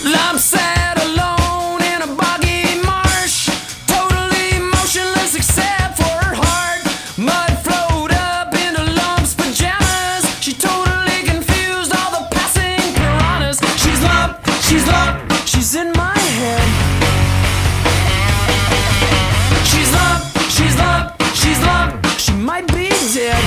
I'm sat alone in a boggy marsh, totally motionless except for her heart. Mud flowed up into lumps, pajamas. She totally confused all the passing piranhas. She's lump, she's in my head. She's lump, she might be dead.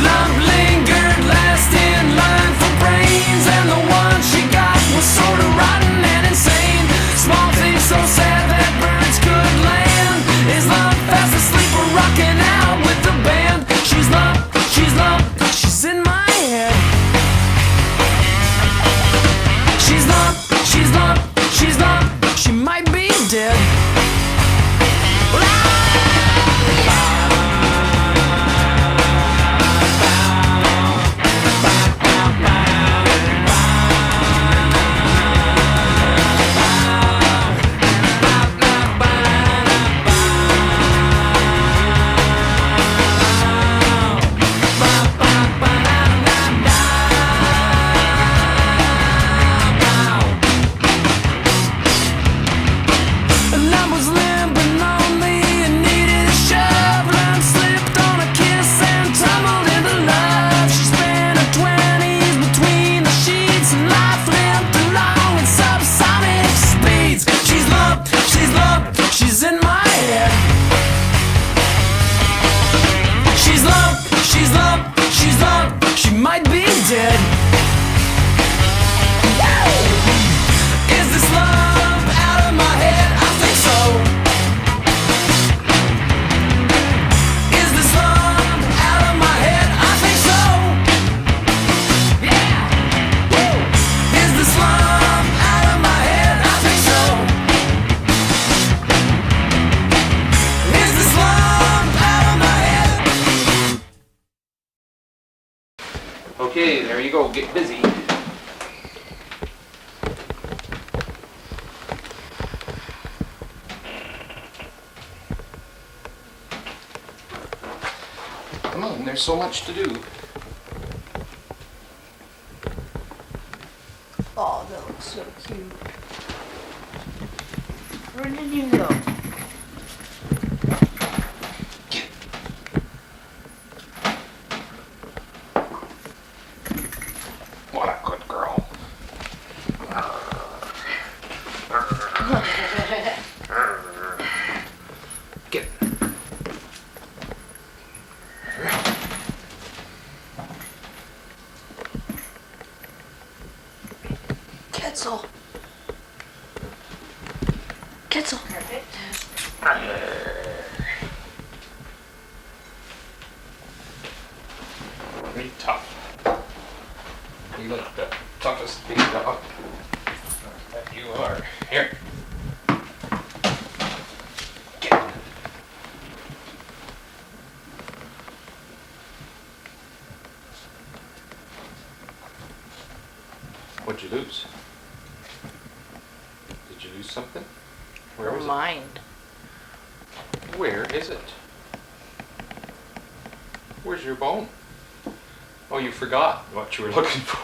Lump lingered last in line for brains, and the one she got was sorta rotten and insane. Small things so sad that birds could land. Is Lump fast asleep or rocking out with the band? She's lump, she's in my head. She's lump, she might be dead. She might be dead. Is this lump out of my head? I think so. Is this lump out of my head? I think so. Yeah. Woo. Is this lump out of my head? I think so. Is this lump out of my head? Okay, there you go. Get busy. Come on, there's so much to do. Oh, that looks so cute. Where did you go? What a good girl. Get. Ketzel. Ketzel. Pretty tough. You look the toughest big dog that you are. Here. Get. What'd you lose? Did you lose something? Where was it? Mind. Where is it? Where's your bone? Oh, you forgot what you were looking for.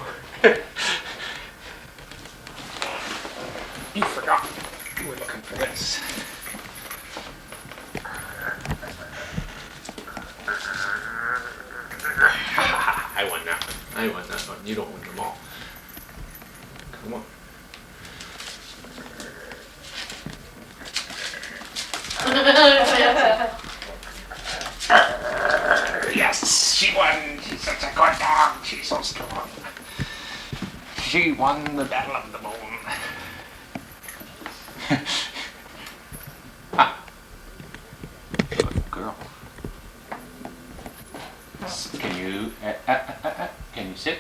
You forgot you were looking for this. I won that one. You don't win them all. Come on. Yes, she won. She's such a good dog. She's so strong. She won the battle of the bone. Good girl. Can you sit?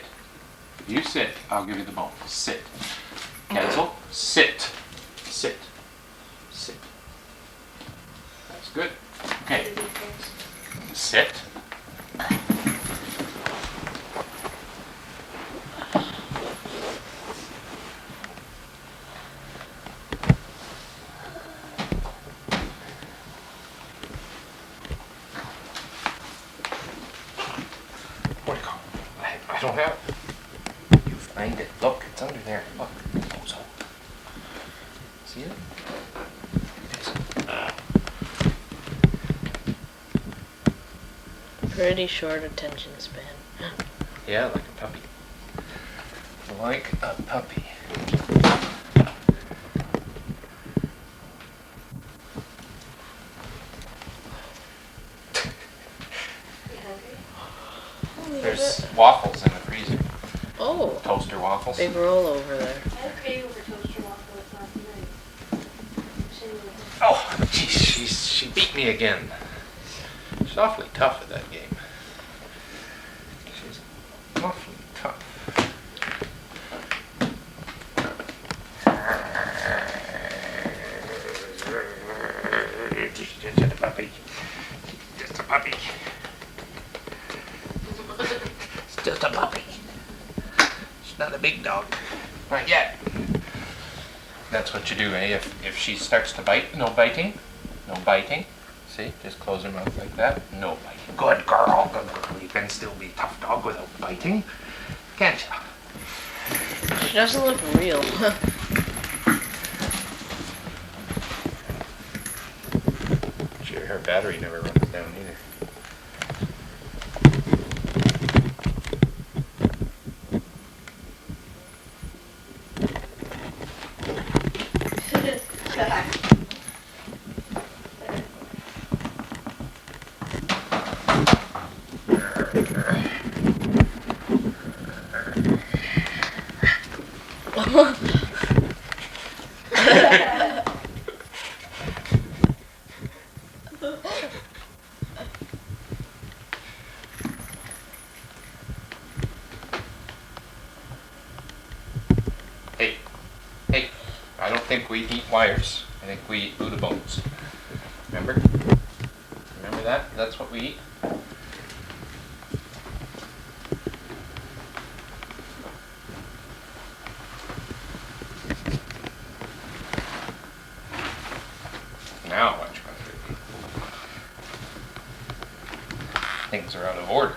You sit. I'll give you the bone. Sit. Ketzel, sit. Sit. Sit. That's good. Okay. Sit. Where'd it go? I don't have it. You Find it. Look, it's under there. Look. So. See it? Pretty short attention span. Yeah, like a puppy. Like a puppy. There's waffles in the freezer. Oh, Toaster waffles. big roll over there. I paid over toaster waffles last night. Oh, jeez, she beat me again. She's awfully tough at that game. She's awfully tough. Just a puppy. Just a puppy. It's just a puppy. It's not a big dog. Not yet. That's what you do, eh? If she starts to bite, no biting. No biting. See? Just close her mouth like that. No biting. Good girl. Good girl. You can still be a tough dog without biting. Can't you? She doesn't look real. Sure, her battery never runs down either. Hey, I don't think we eat wires. I think we eat Buddha bones. Remember? Remember that? That's what we eat. Now watch my food. Things are out of order.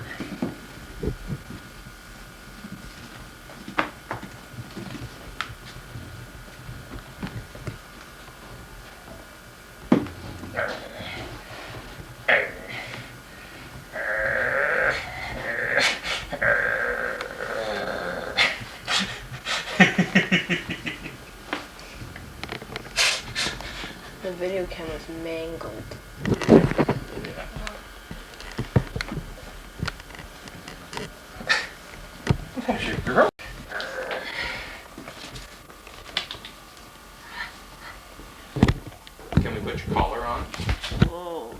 The video camera's mangled. Yeah. There's your girl. Can we put your collar on? Oh.